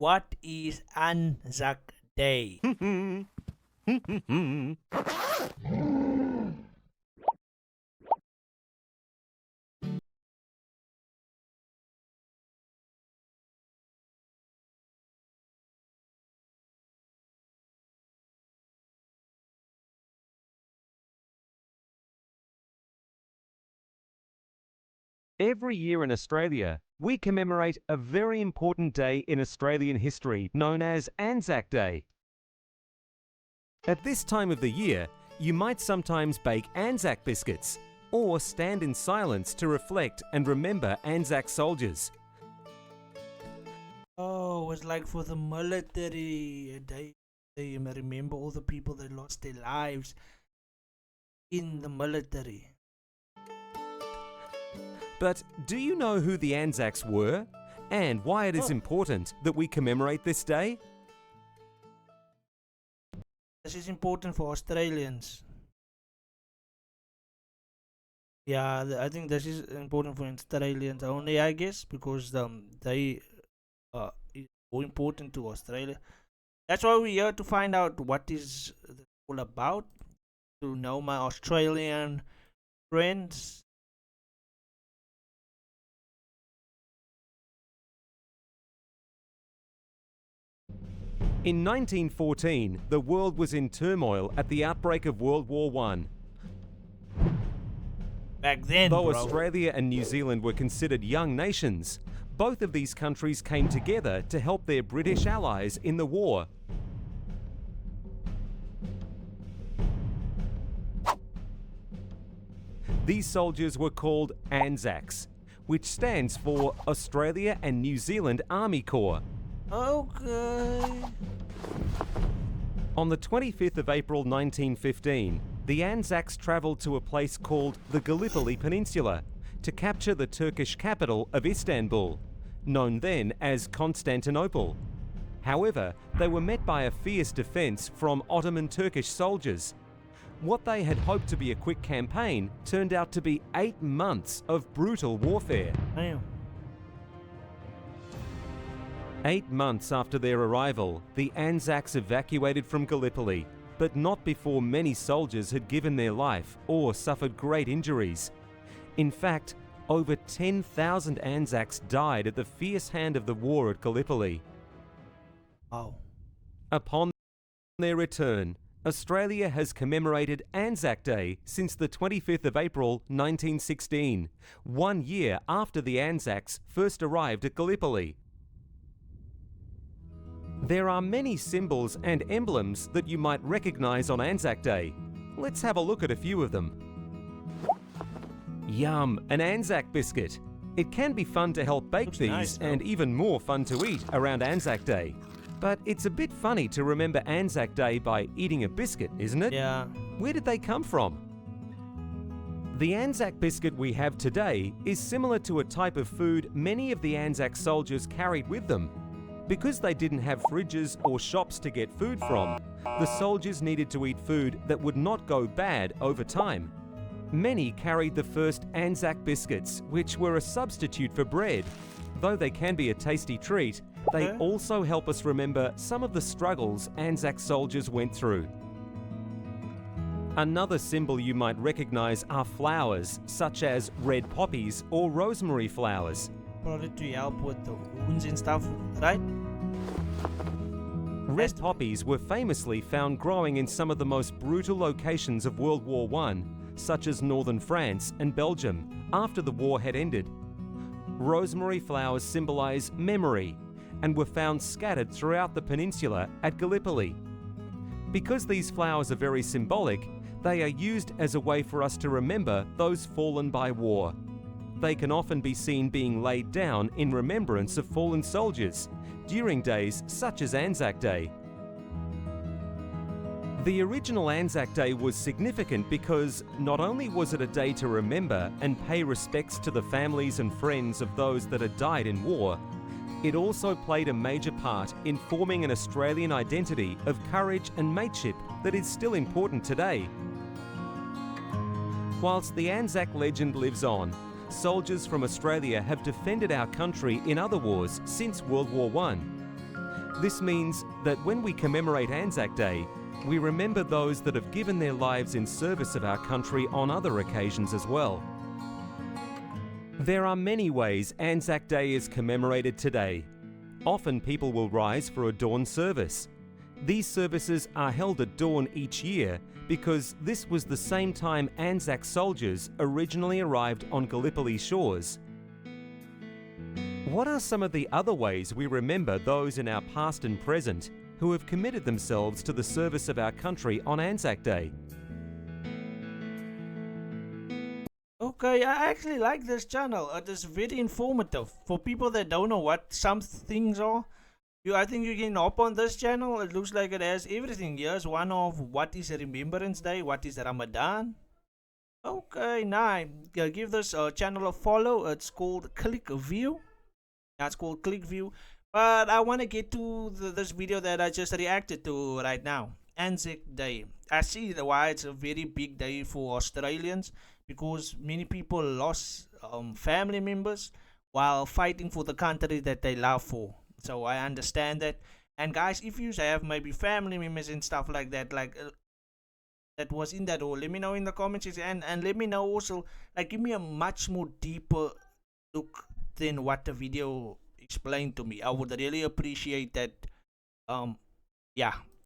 What is Anzac Day? Every year in Australia, we commemorate a very important day in Australian history known as Anzac Day. At this time of the year, you might sometimes bake Anzac biscuits or stand in silence to reflect and remember Anzac soldiers. Oh, it was like for the military. They remember all the people that lost their lives in the military. But do you know who the Anzacs were and why it is important that we commemorate this day? This is important for Australians. Yeah, I think this is important for Australians only, I guess, because they is more important to Australia. That's why we're here to find out what is this all about. To know my Australian friends. In 1914, the world was in turmoil at the outbreak of World War I. Back then, Though bro. Australia and New Zealand were considered young nations, both of these countries came together to help their British allies in the war. These soldiers were called Anzacs, which stands for Australia and New Zealand Army Corps. Okay. On the 25th of April 1915, the Anzacs travelled to a place called the Gallipoli Peninsula to capture the Turkish capital of Istanbul, known then as Constantinople. However, they were met by a fierce defence from Ottoman Turkish soldiers. What they had hoped to be a quick campaign turned out to be 8 months of brutal warfare. Damn. 8 months after their arrival, the Anzacs evacuated from Gallipoli, but not before many soldiers had given their life or suffered great injuries. In fact, over 10,000 Anzacs died at the fierce hand of the war at Gallipoli. Wow. Upon their return, Australia has commemorated Anzac Day since the 25th of April 1916, 1 year after the Anzacs first arrived at Gallipoli. There are many symbols and emblems that you might recognise on Anzac Day. Let's have a look at a few of them. Yum, an Anzac biscuit. It can be fun to help bake Looks these nice, though. and even more fun to eat around Anzac Day. But it's a bit funny to remember Anzac Day by eating a biscuit, isn't it? Yeah. Where did they come from? The Anzac biscuit we have today is similar to a type of food many of the Anzac soldiers carried with them. Because they didn't have fridges or shops to get food from, the soldiers needed to eat food that would not go bad over time. Many carried the first Anzac biscuits, which were a substitute for bread. Though they can be a tasty treat, they Okay. also help us remember some of the struggles Anzac soldiers went through. Another symbol you might recognise are flowers, such as red poppies or rosemary flowers. Probably to help with the wounds and stuff, right? Red poppies were famously found growing in some of the most brutal locations of World War I, such as northern France and Belgium, after the war had ended. Rosemary flowers symbolise memory and were found scattered throughout the peninsula at Gallipoli. Because these flowers are very symbolic, they are used as a way for us to remember those fallen by war. They can often be seen being laid down in remembrance of fallen soldiers during days such as Anzac Day. The original Anzac Day was significant because not only was it a day to remember and pay respects to the families and friends of those that had died in war, it also played a major part in forming an Australian identity of courage and mateship that is still important today. Whilst the Anzac legend lives on, soldiers from Australia have defended our country in other wars since World War I. This means that when we commemorate Anzac Day, we remember those that have given their lives in service of our country on other occasions as well. There are many ways Anzac Day is commemorated today. Often people will rise for a dawn service. These services are held at dawn each year because this was the same time Anzac soldiers originally arrived on Gallipoli shores. What are some of the other ways we remember those in our past and present who have committed themselves to the service of our country on Anzac Day? Okay, I actually like this channel. It is very informative for people that don't know what some things are. I think you can hop on this channel. It looks like it has everything. Here's one of what is Remembrance Day, what is Ramadan. Okay, now give this channel a follow. It's called Click View. That's called Click View. But I want to get to this video that I just reacted to right now. Anzac Day. I see why it's a very big day for Australians, because many people lost family members while fighting for the country that they love for. So I understand that. And guys, if you have maybe family members and stuff like that, that was in that hole, let me know in the comments, and let me know also, like, give me a much more deeper look than what the video explained to me. I would really appreciate that. Yeah,